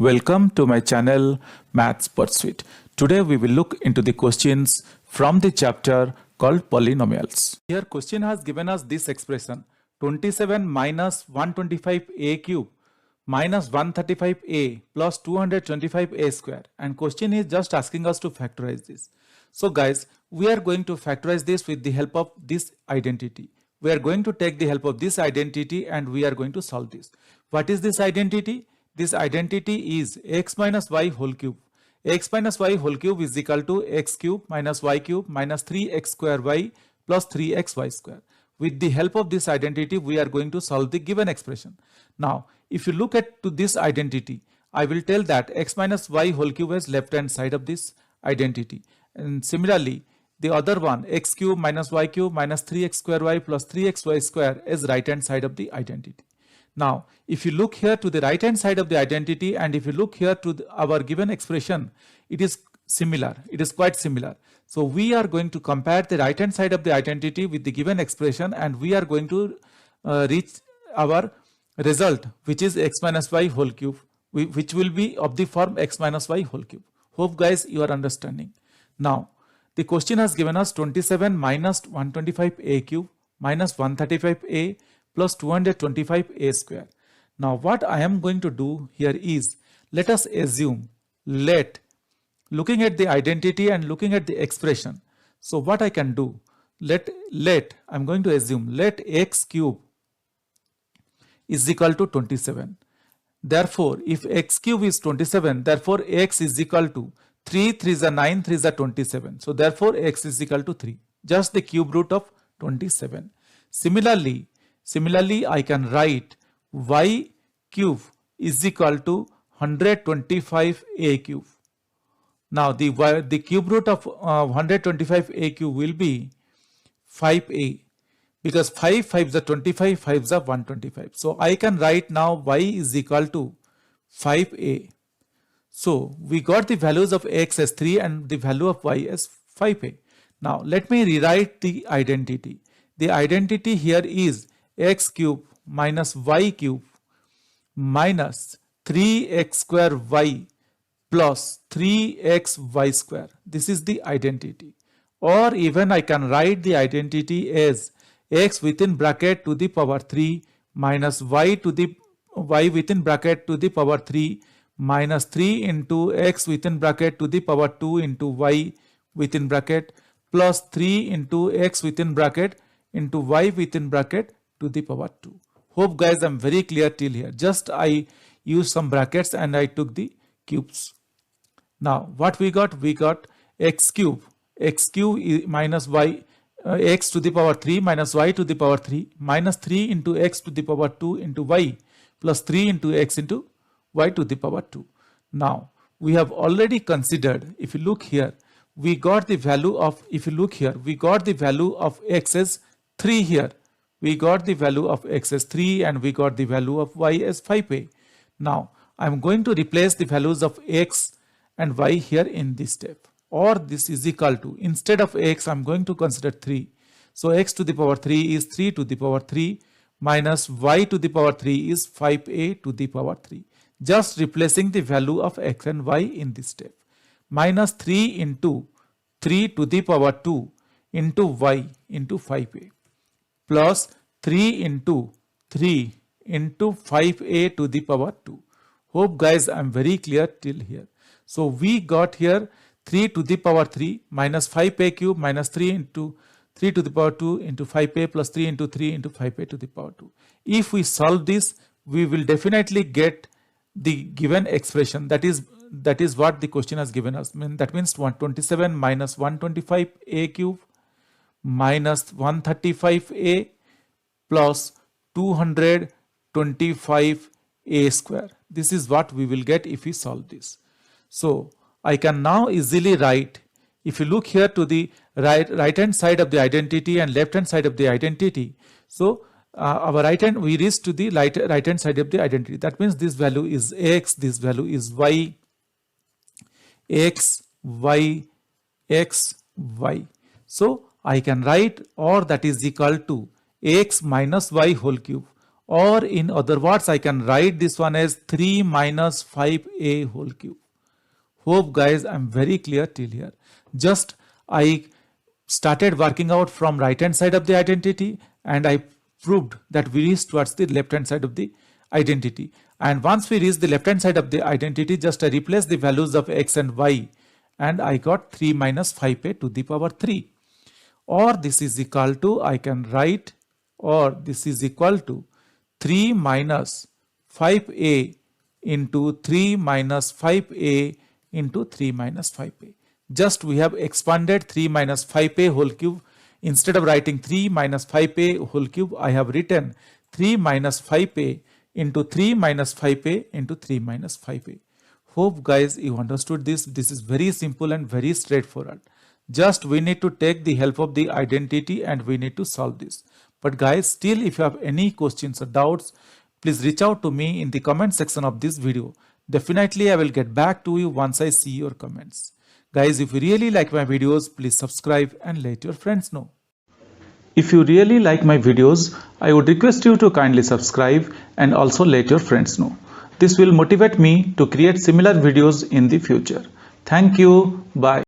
Welcome to my channel Maths Pursuit. Today we will look into the questions from the chapter called polynomials. Here question has given us this expression 27 minus 125a cube minus 135a plus 225a square, and question is just asking us to factorize this. So guys, we are going to factorize this with the help of this identity. We are going to take the help of this identity and we are going to solve this. What is this identity? This identity is x minus y whole cube. X minus y whole cube is equal to x cube minus y cube minus 3x square y plus 3xy square. With the help of this identity, we are going to solve the given expression. Now, if you look at to this identity, I will tell that x minus y whole cube is left hand side of this identity. And similarly, the other one, x cube minus y cube minus 3x square y plus 3xy square is right hand side of the identity. Now, if you look here to the right hand side of the identity and if you look here to our given expression, it is similar. It is quite similar. So we are going to compare the right hand side of the identity with the given expression and we are going to reach our result, which is x minus y whole cube, which will be of the form x minus y whole cube. Hope guys you are understanding. Now, the question has given us 27 minus 125a cube minus 135a plus 225a square. Now what I am going to do here is, let us assume, looking at the identity and looking at the expression. So what I can do, I'm going to assume, let x cube is equal to 27. Therefore, if x cube is 27, therefore x is equal to 3 3s are 9, 3s are 27. So therefore x is equal to 3, just the cube root of 27. Similarly, I can write y cube is equal to 125a cube. Now the cube root of 125a cube will be 5a, because 5 5s are 25, 5s are 125. So I can write now y is equal to 5a. So we got the values of x as 3 and the value of y as 5a. Now let me rewrite the identity. The identity here is x cube minus y cube minus 3x square y plus 3xy square. This is the identity. Or even I can write the identity as x within bracket to the power 3 minus y within bracket to the power 3 minus 3 into x within bracket to the power 2 into y within bracket plus 3 into x within bracket into y within bracket to the power 2. Hope guys I'm very clear till here. Just I used some brackets and I took the cubes. Now what we got? We got x cube minus y, x to the power 3 minus y to the power 3 minus 3 into x to the power 2 into y plus 3 into x into y to the power 2. Now we have already considered, if you look here, we got the value of, we got the value of x as 3 here. We got the value of x as 3 and we got the value of y as 5a. Now I am going to replace the values of x and y here in this step. Or this is equal to, instead of x I am going to consider 3. So x to the power 3 is 3 to the power 3 minus y to the power 3 is 5a to the power 3. Just replacing the value of x and y in this step. Minus 3 into 3 to the power 2 into y into 5a. Plus 3 into 3 into 5a to the power 2. Hope guys I am very clear till here. So we got here 3 to the power 3 minus 5a cube minus 3 into 3 to the power 2 into 5a plus 3 into 3 into 5a to the power 2. If we solve this, we will definitely get the given expression. That is what the question has given us. That means 127 minus 125a cube minus 135a plus 225a square. This is what we will get if we solve this. So I can now easily write, if you look here to the right hand side of the identity and left hand side of the identity. So our we reach to the right hand side of the identity. That means this value is x, this value is y, x, y, x, y. So I can write, or that is equal to x minus y whole cube, or in other words I can write this one as 3 minus 5a whole cube. Hope guys I'm very clear till here. Just I started working out from right hand side of the identity and I proved that we reached towards the left hand side of the identity. And once we reach the left hand side of the identity, just I replace the values of x and y and I got 3 minus 5a to the power 3. Or this is equal to, I can write, or this is equal to 3 minus 5a into 3 minus 5a into 3 minus 5a. Just we have expanded 3 minus 5a whole cube. Instead of writing 3 minus 5a whole cube, I have written 3 minus 5a into 3 minus 5a into 3 minus 5a. Hope guys you understood this. This is very simple and very straightforward. Just we need to take the help of the identity and we need to solve this. But guys, still if you have any questions or doubts, please reach out to me in the comment section of this video. Definitely I will get back to you once I see your comments. Guys, if you really like my videos, please subscribe and let your friends know. If you really like my videos, I would request you to kindly subscribe and also let your friends know. This will motivate me to create similar videos in the future. Thank you. Bye.